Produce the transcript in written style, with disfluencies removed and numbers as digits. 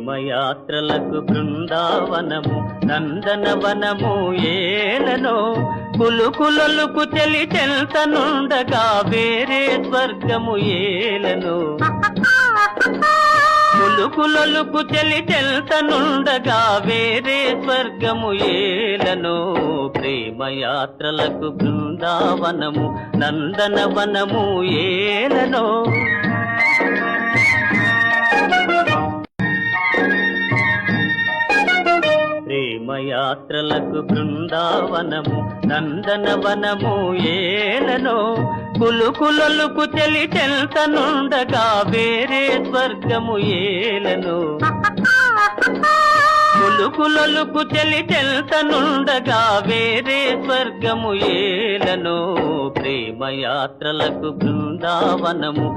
ప్రేమయాత్రలకు బృందావనము నందనవనము ఏలనో కులుకులొలుకు చెలి చెల్తనుండగా వేరే స్వర్గము ఏలనో కులుకులొలుకు చెలి చెల్తనుండగా వేరే స్వర్గము ఏలనో ప్రేమయాత్రలకు బృందావనము నందనవనము ఏలనో ప్రేమయాత్రలకు బృందావనము నందనవనము ఏలనో కులుకులొలుకు చెలి చెల్తనుండగా వేరే స్వర్గము ఏలనో కులుకులొలుకు చెలి చెల్తనుండగా వేరే స్వర్గము ఏలనో ప్రేమయాత్రలకు బృందావనము